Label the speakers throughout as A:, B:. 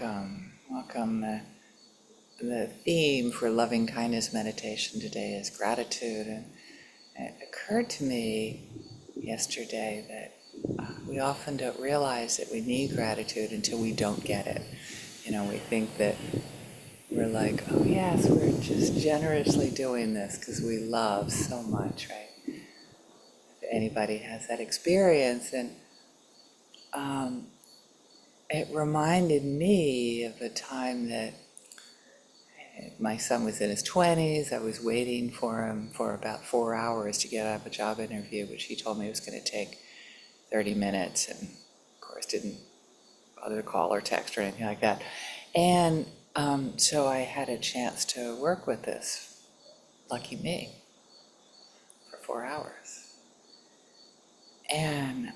A: welcome. Welcome. The theme for loving kindness meditation today is gratitude. And it occurred to me yesterday that we often don't realize that we need gratitude until we don't get it. You know, we think that we're like, oh yes, we're just generously doing this because we love so much, right? If anybody has that experience, and it reminded me of a time that my son was in his 20s. I was waiting for him for about 4 hours to get out of a job interview, which he told me was going to take 30 minutes, and of course didn't bother to call or text or anything like that. And so I had a chance to work with this, lucky me, for 4 hours. And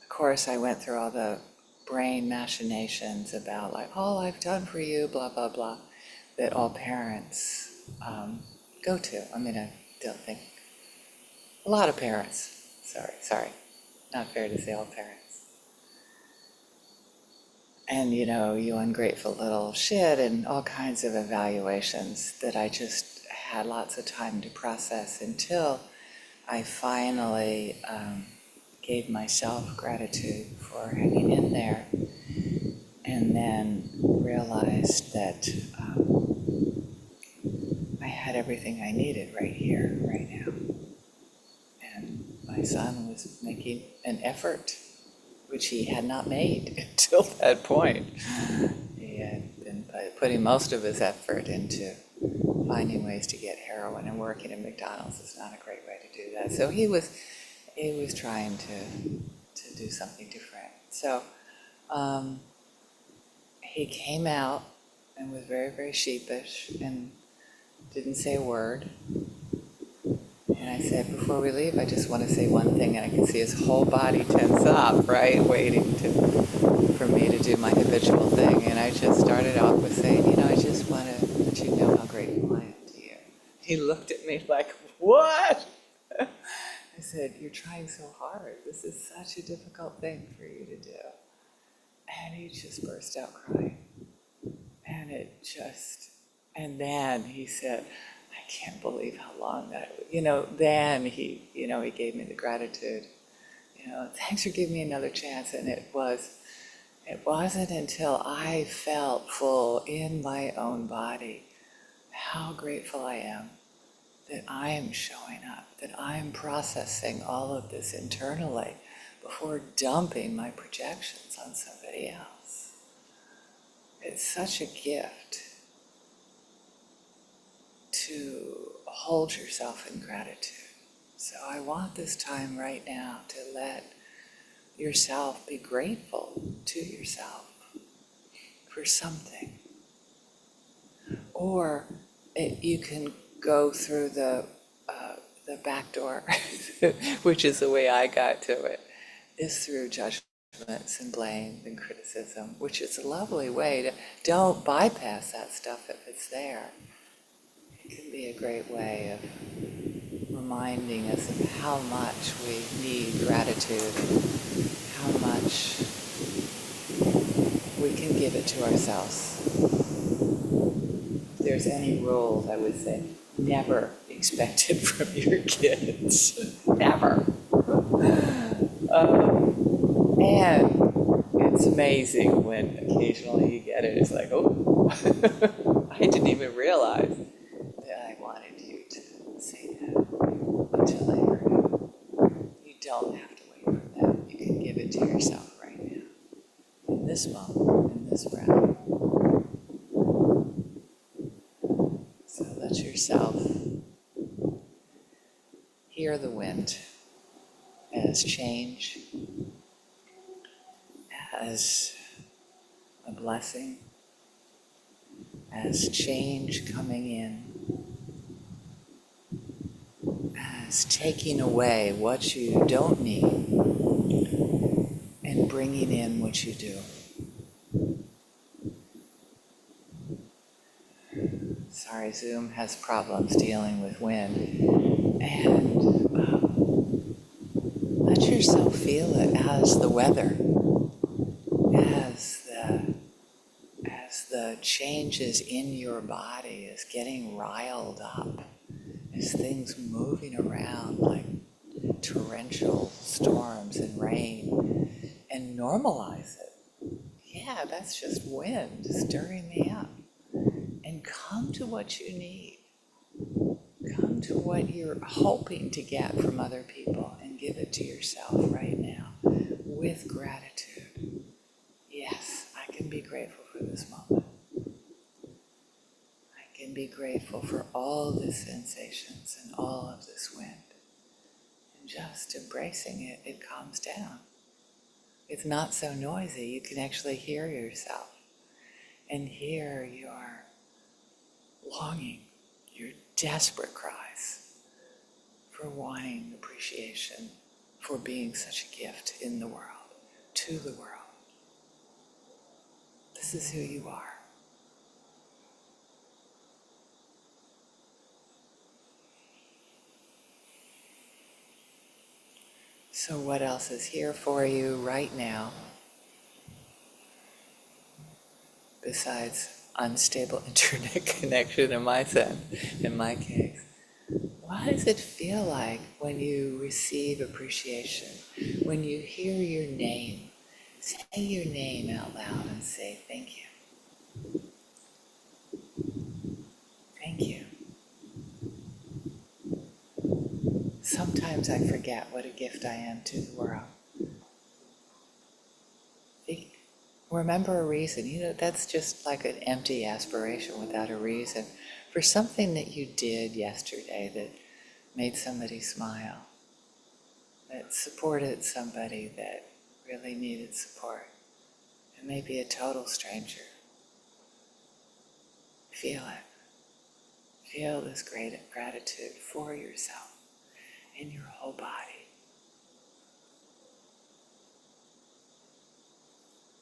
A: of course I went through all the brain machinations about like, all I've done for you, blah, blah, blah, that all parents go to. I mean, I don't think, a lot of parents, sorry, not fair to say all parents. And you know, you ungrateful little shit, and all kinds of evaluations that I just had lots of time to process until I finally gave myself gratitude for hanging in there, and then realized that I had everything I needed right here, right now. And my son was making an effort, which he had not made until that point. He had been putting most of his effort into finding ways to get heroin, and working at McDonald's is not a great way to do that. So he was trying to do something different. So he came out and was very, very sheepish and didn't say a word. And I said, before we leave, I just want to say one thing. And I could see his whole body tense up, right, waiting for me to do my habitual thing. And I just started off with saying, you know, I just want to let you know how grateful I am to you. He looked at me like, what? I said, you're trying so hard. This is such a difficult thing for you to do. And he just burst out crying. And then he said, I can't believe how long that, then he gave me the gratitude, thanks for giving me another chance. And it wasn't until I felt full in my own body how grateful I am that I am showing up, that I'm processing all of this internally before dumping my projections on somebody else. It's such a gift to hold yourself in gratitude. So I want this time right now to let yourself be grateful to yourself for something. Or you can go through the back door, which is the way I got to it, is through judgments and blame and criticism, which is a lovely way to, don't bypass that stuff if it's there. It can be a great way of reminding us of how much we need gratitude and how much we can give it to ourselves. If there's any rules, I would say, never expect it from your kids. Never. And it's amazing when occasionally you get it. It's like, oh, I didn't even realize that I wanted you to say that until I heard it. You don't have to wait for that. You can give it to yourself right now, in this moment, in this breath. So let yourself hear the wind as change, as a blessing, as change coming in, as taking away what you don't need and bringing in what you do. Sorry, Zoom has problems dealing with wind. And let yourself feel it as the weather, as the changes in your body, as getting riled up, as things moving around like torrential storms and rain, and normalize it. Yeah, that's just wind stirring me up. And come to what you need. Come to what you're hoping to get from other people and give it to yourself right now with gratitude. Yes, I can be grateful for this moment. I can be grateful for all the sensations and all of this wind. And just embracing it, it calms down. It's not so noisy. You can actually hear yourself and hear your longing, your desperate cries for wanting appreciation, for being such a gift in the world, to the world. This is who you are. So what else is here for you right now, besides unstable internet connection in my sense, in my case? What does it feel like when you receive appreciation, when you hear your name? Say your name out loud and say, thank you. Thank you. Sometimes I forget what a gift I am to the world. Remember a reason. That's just like an empty aspiration without a reason. For something that you did yesterday that made somebody smile, that supported somebody that really needed support. It may be a total stranger. Feel it. Feel this great gratitude for yourself in your whole body.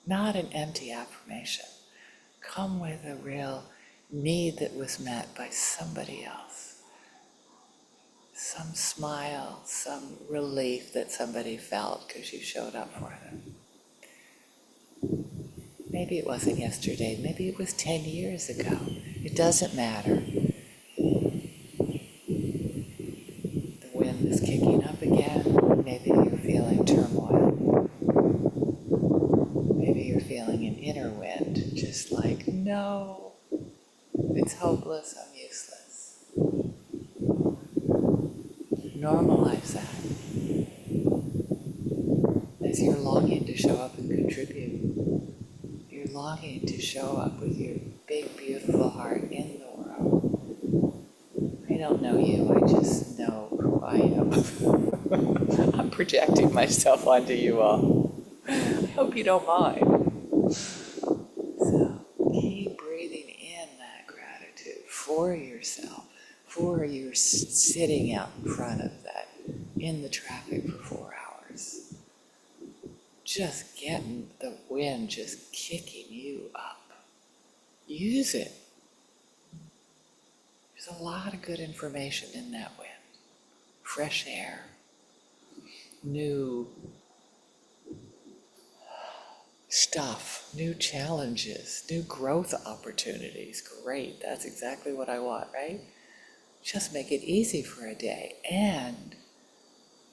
A: Not an empty affirmation. Come with a real need that was met by somebody else. Some smile, some relief that somebody felt because you showed up for them. Maybe it wasn't yesterday, maybe it was 10 years ago. It doesn't matter. The wind is kicking up again. Maybe you're feeling turmoil. Maybe you're feeling an inner wind, just like, no, it's hopeless, I'm useless. Normalize that. As you're longing to show up and contribute, you're longing to show up with your big, beautiful heart in the world. I don't know you, I just know who I am. I'm projecting myself onto you all. I hope you don't mind. So keep breathing in that gratitude for yourself, for your sitting out in front of that in the traffic for 4 hours. Just getting the wind just kicking you up. Use it. There's a lot of good information in that wind. Fresh air, new stuff, new challenges, new growth opportunities. Great, that's exactly what I want, right? Just make it easy for a day. And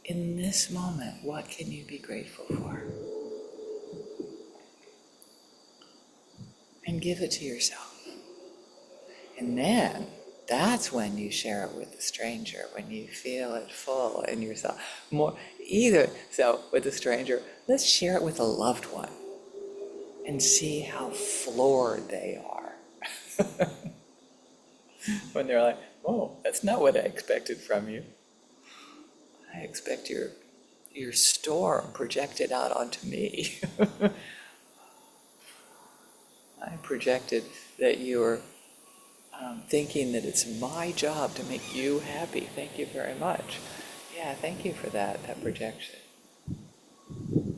A: in this moment, what can you be grateful for? And give it to yourself. And then, that's when you share it with a stranger, when you feel it full in yourself. So with a stranger, let's share it with a loved one and see how floored they are. When they're like, oh, that's not what I expected from you. I expect your storm projected out onto me. I projected that you're thinking that it's my job to make you happy. Thank you very much. Yeah, thank you for that projection.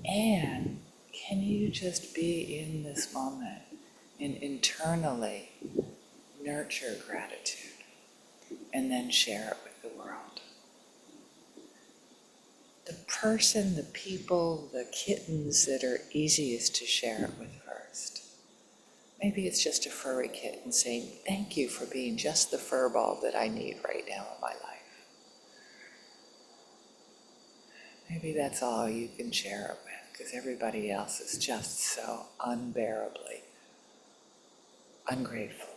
A: And can you just be in this moment and internally nurture gratitude and then share it with the world? The person, the people, the kittens that are easiest to share it with first. Maybe it's just a furry kitten saying, thank you for being just the fur ball that I need right now in my life. Maybe that's all you can share it with, because everybody else is just so unbearably ungrateful.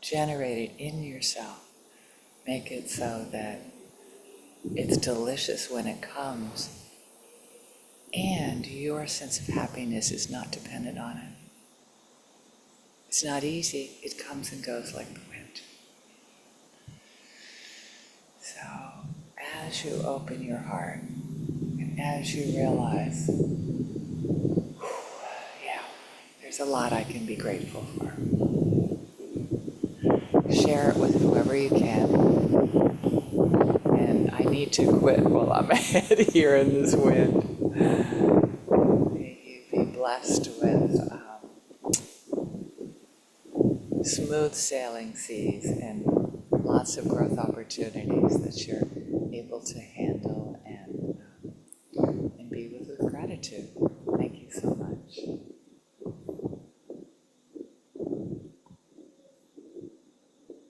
A: Generate it in yourself. Make it so that it's delicious when it comes, and your sense of happiness is not dependent on it. It's not easy. It comes and goes like the wind. So, as you open your heart, and as you realize, yeah, there's a lot I can be grateful for. Share it with whoever you can. And I need to quit while I'm ahead here in this wind. May you be blessed with smooth sailing seas and lots of growth opportunities that you're able to handle and be with gratitude.